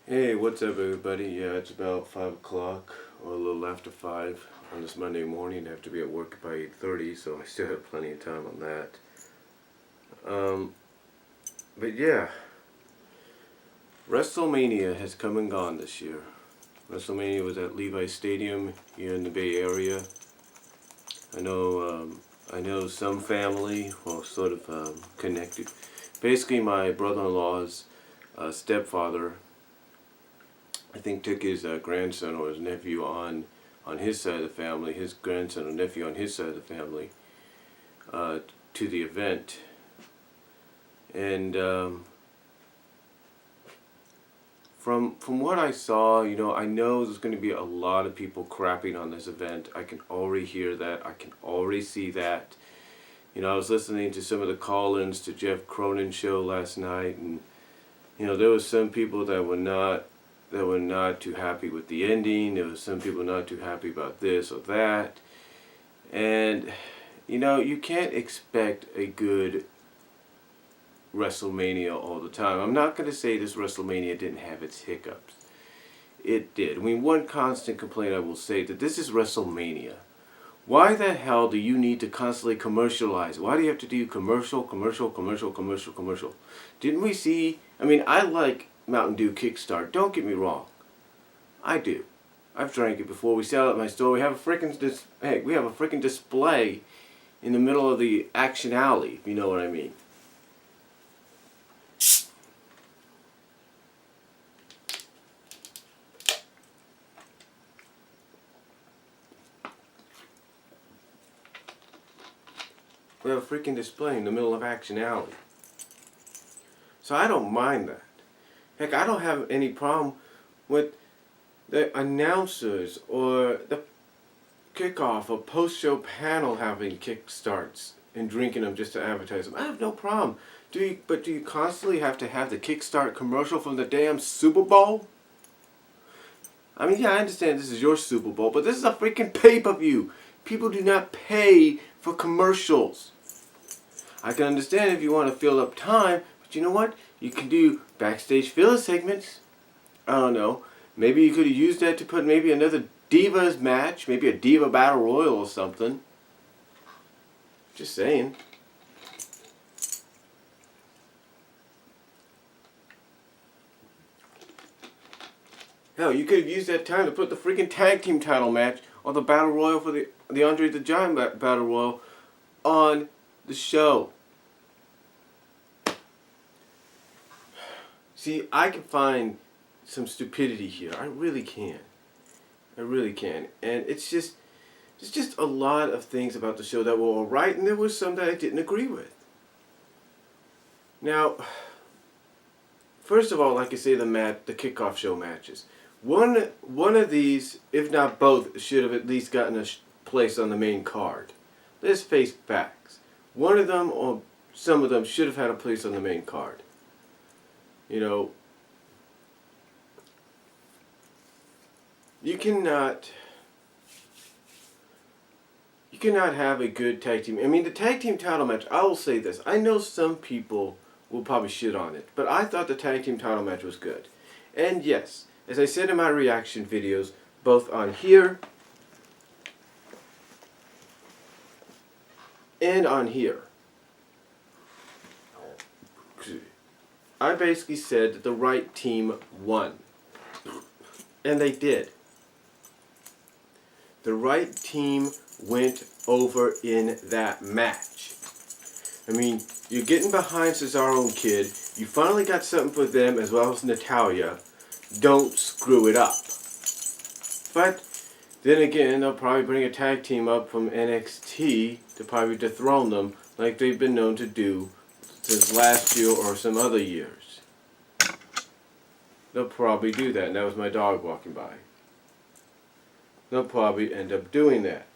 Hey, what's up, everybody? Yeah, it's about 5 o'clock, or a little after 5 on this Monday morning. I have to be at work by 8:30, so I still have plenty of time on that. Um, but yeah, WrestleMania has come and gone this year. WrestleMania was at Levi's Stadium here in the Bay Area. I know some family, well, sort of connected. Basically, my brother-in-law's stepfather, I think, took his grandson or his nephew on his side of the family, his grandson or nephew on his side of the family, to the event. And from what I saw, I know there's going to be a lot of people crapping on this event. I can already hear that. I can already see that. I was listening to some of the call-ins to Jeff Cronin's show last night, and there was some people that were not too happy with the ending. There was some people not too happy about this or that. And you can't expect a good WrestleMania all the time. I'm not going to say this WrestleMania didn't have its hiccups. It did. I mean, one constant complaint I will say that this is WrestleMania. Why the hell do you need to constantly commercialize? Why do you have to do commercial? Didn't we see? I mean, I like Mountain Dew Kickstart. Don't get me wrong. I do. I've drank it before. We sell it at my store. We have a freaking display in the middle of the action alley, if you know what I mean. We have a freaking display in the middle of Action Alley. So I don't mind that. Heck, I don't have any problem with the announcers or the kickoff or post-show panel having kickstarts and drinking them just to advertise them. I have no problem. But do you constantly have to have the kickstart commercial from the damn Super Bowl? I mean, yeah, I understand this is your Super Bowl, but this is a freaking pay-per-view. People do not pay for commercials. I can understand if you want to fill up time, but you know what? You can do backstage filler segments. I don't know. Maybe you could have used that to put maybe another Divas match, maybe a Diva Battle Royal or something. Just saying. Hell, you could have used that time to put the freaking tag team title match or the Battle Royal for the Andre the Giant Battle Royal on the show. See, I can find some stupidity here. I really can. I really can. And it's just a lot of things about the show that were alright, and there was some that I didn't agree with. Now, first of all, like I say, the kickoff show matches. One of these, if not both, should have at least gotten a place on the main card. Let's face facts. One of them, or some of them, should have had a place on the main card. You cannot have a good tag team. I mean, the tag team title match, I will say this. I know some people will probably shit on it, but I thought the tag team title match was good. And yes, as I said in my reaction videos, both on here and on here, I basically said that the right team won. And they did. The right team went over in that match. I mean, you're getting behind Cesaro and Kid. You finally got something for them as well as Natalya. Don't screw it up. But then again, they'll probably bring a tag team up from NXT to probably dethrone them like they've been known to do since last year or some other years. They'll probably do that. And that was my dog walking by. They'll probably end up doing that.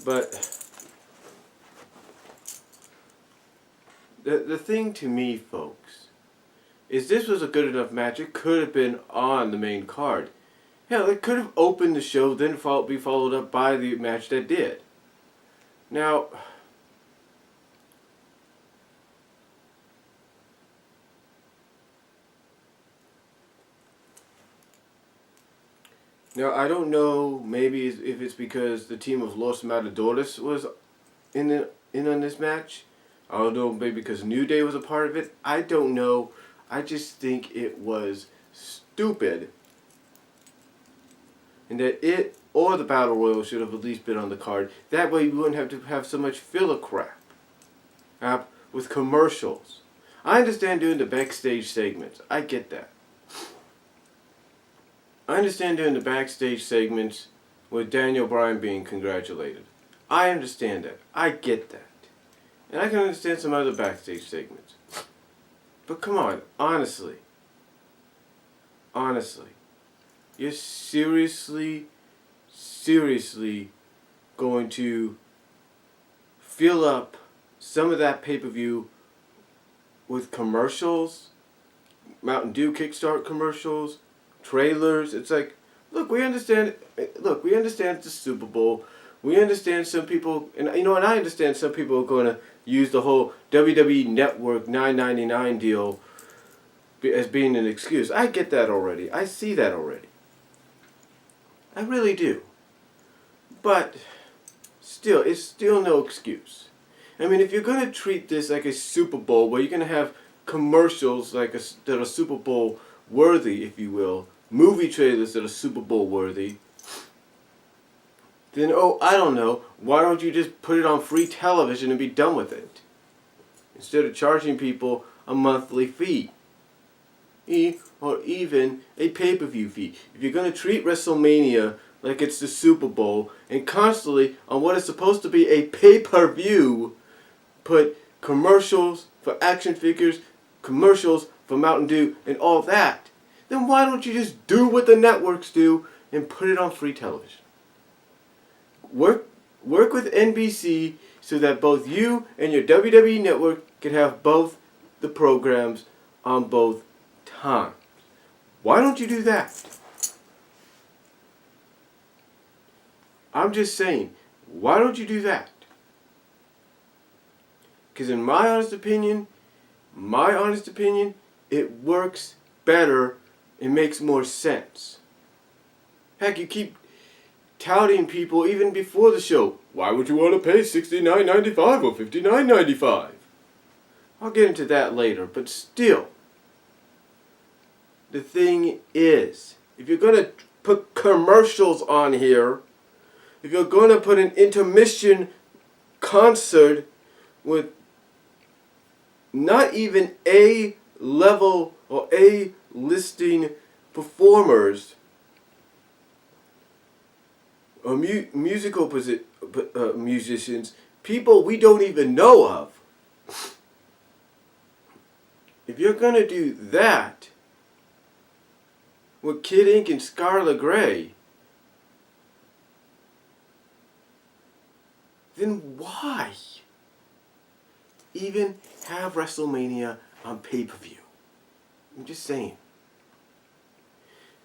But the thing to me, folks, is this was a good enough match. It could have been on the main card. Hell, it could have opened the show, then be followed up by the match that did. Now, Now, I don't know, maybe if it's because the team of Los Matadores was in on this match. I don't know, maybe because New Day was a part of it. I don't know. I just think it was stupid. And that it or the Battle Royal should have at least been on the card. That way we wouldn't have to have so much filler crap with commercials. I understand doing the backstage segments. I get that. I understand doing the backstage segments with Daniel Bryan being congratulated. I understand that. I get that. And I can understand some other backstage segments. But come on, honestly, you're seriously going to fill up some of that pay-per-view with commercials, Mountain Dew Kickstart commercials, trailers. It's like, look, we understand it's the Super Bowl. We understand some people, and I understand some people are going to use the whole WWE Network $9.99 deal as being an excuse. I get that already. I see that already. I really do. But still, it's still no excuse. I mean, if you're going to treat this like a Super Bowl, where you're going to have commercials that are Super Bowl worthy, if you will, movie trailers that are Super Bowl worthy, then, I don't know, why don't you just put it on free television and be done with it? Instead of charging people a monthly fee. Or even a pay-per-view fee. If you're going to treat WrestleMania like it's the Super Bowl, and constantly, on what is supposed to be a pay-per-view, put commercials for action figures, commercials for Mountain Dew, and all that, then why don't you just do what the networks do and put it on free television? Work with NBC so that both you and your WWE network can have both the programs on both times. Why don't you do that? I'm just saying, why don't you do that? Because in my honest opinion, it works better. It makes more sense. Heck, you keep touting people even before the show. Why would you want to pay $69.95 or $59.95? I'll get into that later, but still, the thing is, if you're going to put commercials on here, if you're going to put an intermission concert with not even A-level or A-listing performers, or musical musicians, people we don't even know of. If you're going to do that with Kid Ink and Scarlet Grey, then why even have WrestleMania on pay-per-view? I'm just saying.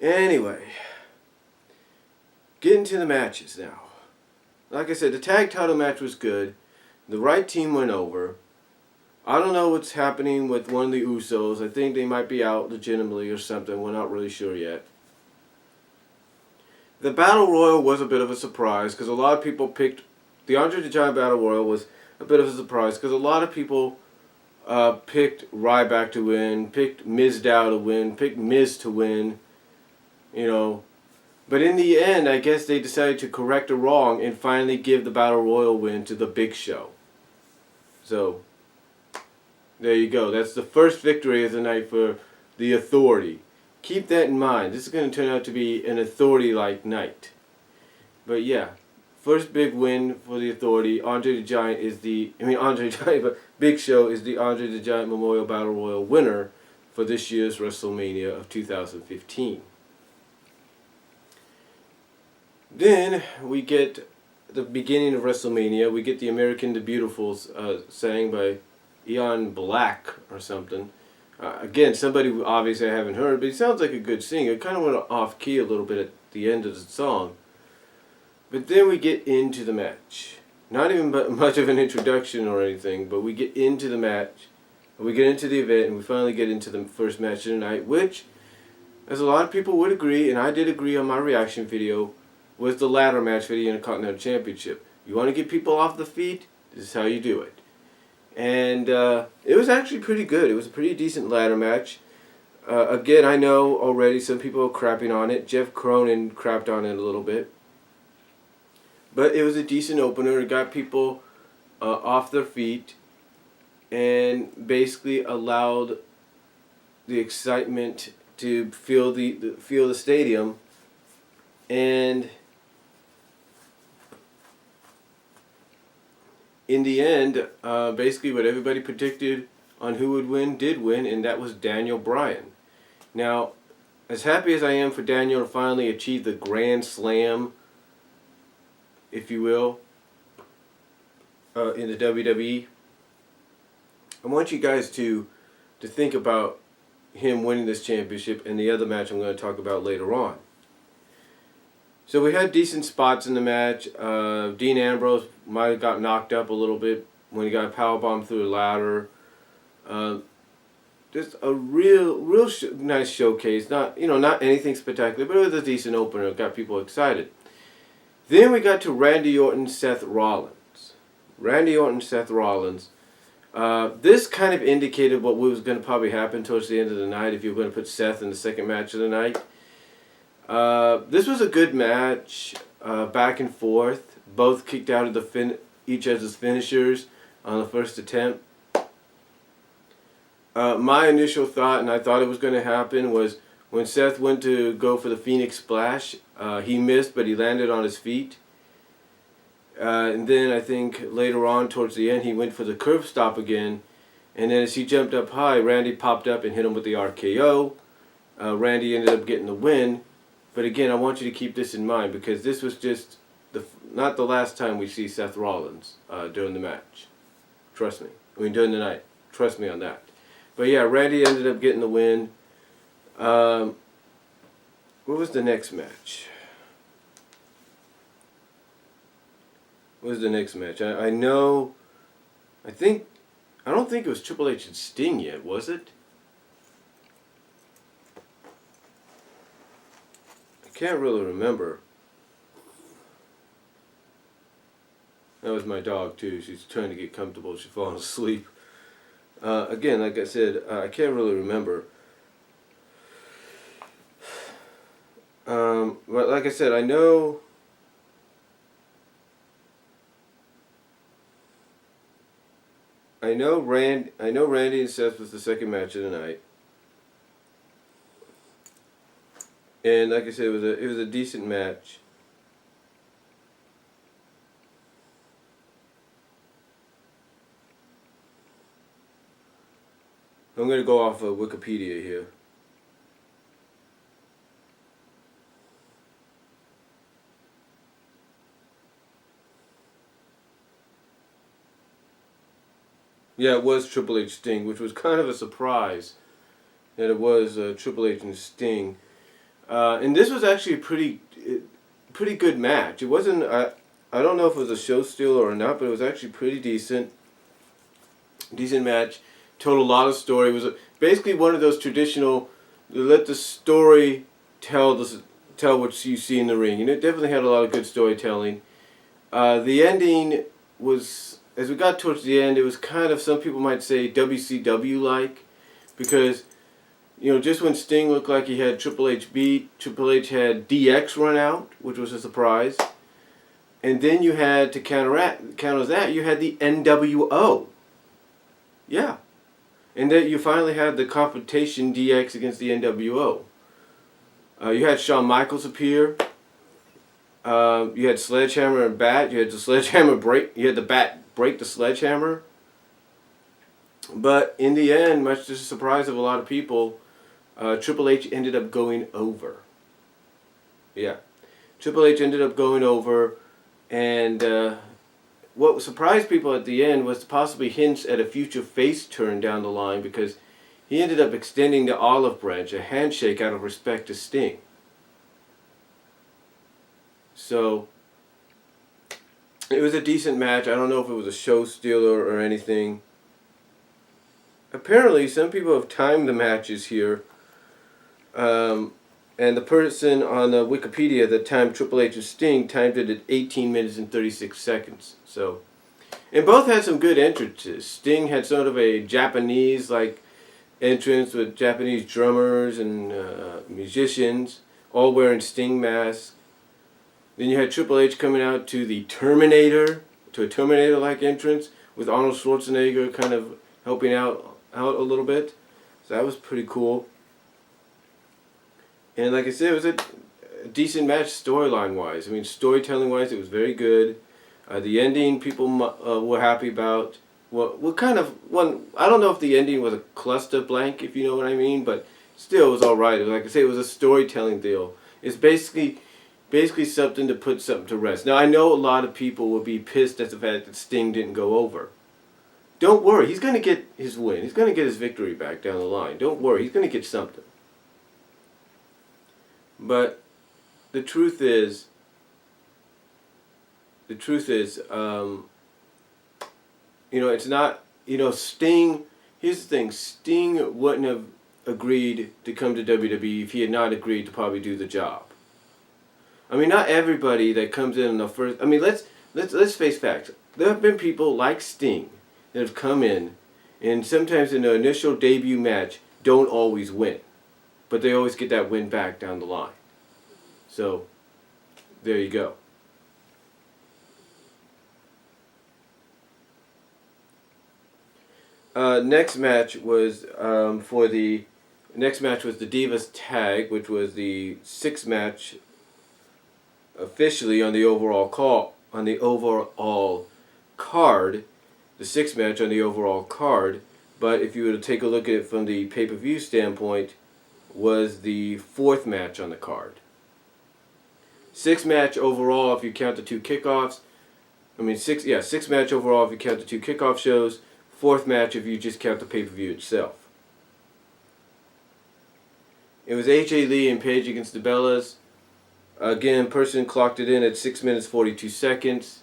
Anyway, getting to the matches now. Like I said, the tag title match was good. The right team went over. I don't know what's happening with one of the Usos. I think they might be out legitimately or something. We're not really sure yet. The Battle Royal was a bit of a surprise because a lot of people picked... The Andre the Giant Battle Royal was a bit of a surprise because a lot of people picked Ryback to win, picked Mizdow to win, picked Miz to win, But in the end, I guess they decided to correct a wrong and finally give the Battle Royal win to the Big Show. So, there you go. That's the first victory of the night for the Authority. Keep that in mind. This is going to turn out to be an Authority-like night. But yeah, first big win for the Authority. But Big Show is the Andre the Giant Memorial Battle Royal winner for this year's WrestleMania of 2015. Then we get the beginning of WrestleMania. We get the American the Beautiful sang by Ian Black or something. Again, somebody who obviously I haven't heard, but he sounds like a good singer. It kind of went off key a little bit at the end of the song. But then we get into the match. Not even much of an introduction or anything, but we get into the match. We get into the event, and we finally get into the first match of the night, which as a lot of people would agree, and I did agree on my reaction video, was the ladder match for the Intercontinental Championship. You want to get people off the feet? This is how you do it. And it was actually pretty good. It was a pretty decent ladder match. Again, I know already some people are crapping on it. Jeff Cronin crapped on it a little bit. But it was a decent opener. It got people off their feet and basically allowed the excitement to fill the stadium. And in the end, basically what everybody predicted on who would win did win, and that was Daniel Bryan. Now, as happy as I am for Daniel to finally achieve the Grand Slam, if you will, in the WWE, I want you guys to think about him winning this championship and the other match I'm going to talk about later on. So we had decent spots in the match. Dean Ambrose might have got knocked up a little bit when he got powerbombed through the ladder. Just a real nice showcase. Not anything spectacular, but it was a decent opener. It got people excited. Then we got to Randy Orton, Seth Rollins. Randy Orton, Seth Rollins. This kind of indicated what was going to probably happen towards the end of the night if you were going to put Seth in the second match of the night. This was a good match, back and forth. Both kicked out of each other's finishers on the first attempt. My initial thought, and I thought it was going to happen, was when Seth went to go for the Phoenix Splash, he missed, but he landed on his feet. And then I think later on, towards the end, he went for the curb stop again. And then as he jumped up high, Randy popped up and hit him with the RKO. Randy ended up getting the win. But again, I want you to keep this in mind because this was just not the last time we see Seth Rollins during the match. Trust me. During the night. Trust me on that. But yeah, Randy ended up getting the win. What was the next match? What was the next match? I don't think it was Triple H and Sting yet, was it? I can't really remember. That was my dog too. She's trying to get comfortable. She's falling asleep. Again, like I said, I can't really remember. But like I said, I know Randy and Seth was the second match of the night. And like I said, it was a decent match. I'm going to go off of Wikipedia here. Yeah, it was Triple H Sting, which was kind of a surprise that it was Triple H and Sting. And this was actually a pretty good match. It wasn't, I don't know if it was a show stealer or not, but it was actually pretty decent match. Told a lot of story. It was basically one of those traditional, let the story tell what you see in the ring. And it definitely had a lot of good storytelling. The ending was, as we got towards the end, it was kind of, some people might say, WCW-like. Because, just when Sting looked like he had Triple H beat, Triple H had DX run out, which was a surprise. And then you had, to counter that, you had the NWO. Yeah. And then you finally had the confrontation DX against the NWO. You had Shawn Michaels appear. You had Sledgehammer and Bat. You had the Sledgehammer break. You had the Bat break the Sledgehammer. But in the end, much to the surprise of a lot of people, Triple H ended up going over. Yeah. Triple H ended up going over, and what surprised people at the end was possibly hints at a future face turn down the line, because he ended up extending the olive branch, a handshake out of respect to Sting. So it was a decent match. I don't know if it was a show stealer or anything. Apparently, some people have timed the matches here. And the person on Wikipedia that timed Triple H and Sting timed it at 18 minutes and 36 seconds. So, and both had some good entrances. Sting had sort of a Japanese-like entrance with Japanese drummers and musicians, all wearing Sting masks. Then you had Triple H coming out to the Terminator, to a Terminator-like entrance with Arnold Schwarzenegger kind of helping out a little bit. So that was pretty cool. And like I said, it was a decent match storyline-wise. I mean, storytelling-wise, it was very good. The ending, people were happy about. What kind of one? I don't know if the ending was a cluster blank, if you know what I mean, but still, it was all right. Like I say, it was a storytelling deal. It's basically something to put something to rest. Now, I know a lot of people will be pissed at the fact that Sting didn't go over. Don't worry, he's going to get his win. He's going to get his victory back down the line. Don't worry, he's going to get something. But the truth is, it's not, Sting, here's the thing, Sting wouldn't have agreed to come to WWE if he had not agreed to probably do the job. I mean, not everybody that comes in the first, I mean, let's face facts. There have been people like Sting that have come in, and sometimes in the initial debut match, don't always win. But they always get that win back down the line. So, there you go. Next match was the Divas Tag, which was the sixth match officially on the overall card, the sixth match on the overall card. But if you were to take a look at it from the pay-per-view standpoint, was the fourth match on the card. Sixth match overall if you count the two kickoffs. Sixth match overall if you count the two kickoff shows. Fourth match if you just count the pay-per-view itself. It was AJ Lee and Paige against the Bellas. Again, person clocked it in at 6 minutes 42 seconds.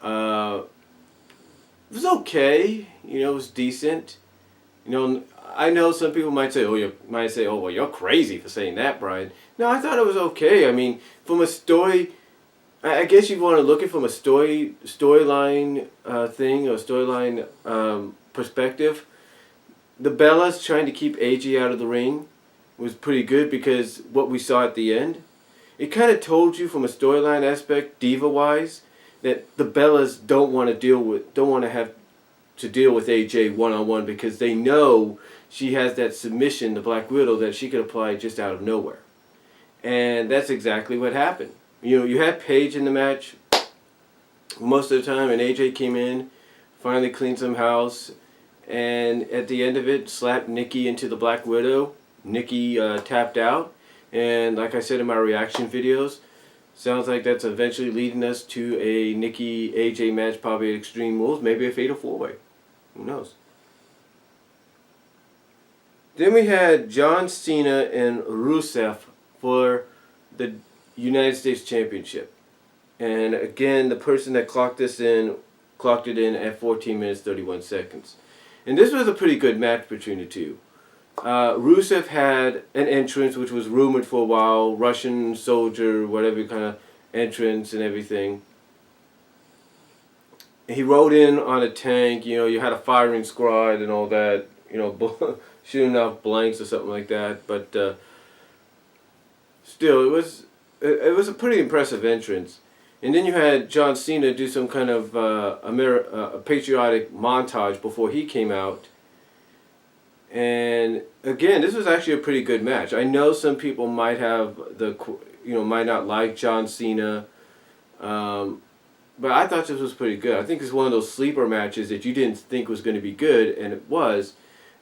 It was okay. It was decent. I know some people might say, well, you're crazy for saying that, Brian. No, I thought it was okay. I mean, from a story, I guess you want to look at it from a storyline thing or storyline perspective. The Bellas trying to keep AJ out of the ring was pretty good because what we saw at the end, it kind of told you from a storyline aspect, diva-wise, that the Bellas don't want to have to deal with AJ one-on-one because they know she has that submission, the Black Widow, that she could apply just out of nowhere. And that's exactly what happened. You had Paige in the match most of the time, and AJ came in, finally cleaned some house, and at the end of it, slapped Nikki into the Black Widow. Nikki tapped out, and like I said in my reaction videos, sounds like that's eventually leading us to a Nikki AJ match, probably at Extreme Rules, maybe a Fatal 4-Way. Who knows? Then we had John Cena and Rusev for the United States Championship. And again, the person that clocked it in at 14 minutes 31 seconds. And this was a pretty good match between the two. Rusev had an entrance which was rumored for a while, Russian soldier, whatever kind of entrance and everything. He rode in on a tank, you had a firing squad and all that, shooting off blanks or something like that. But still, it was a pretty impressive entrance. And then you had John Cena do some kind of a patriotic montage before he came out. And again, this was actually a pretty good match. I know some people might might not like John Cena, but I thought this was pretty good. I think it's one of those sleeper matches that you didn't think was going to be good, and it was.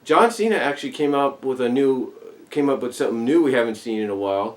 John Cena actually came up with something new we haven't seen in a while.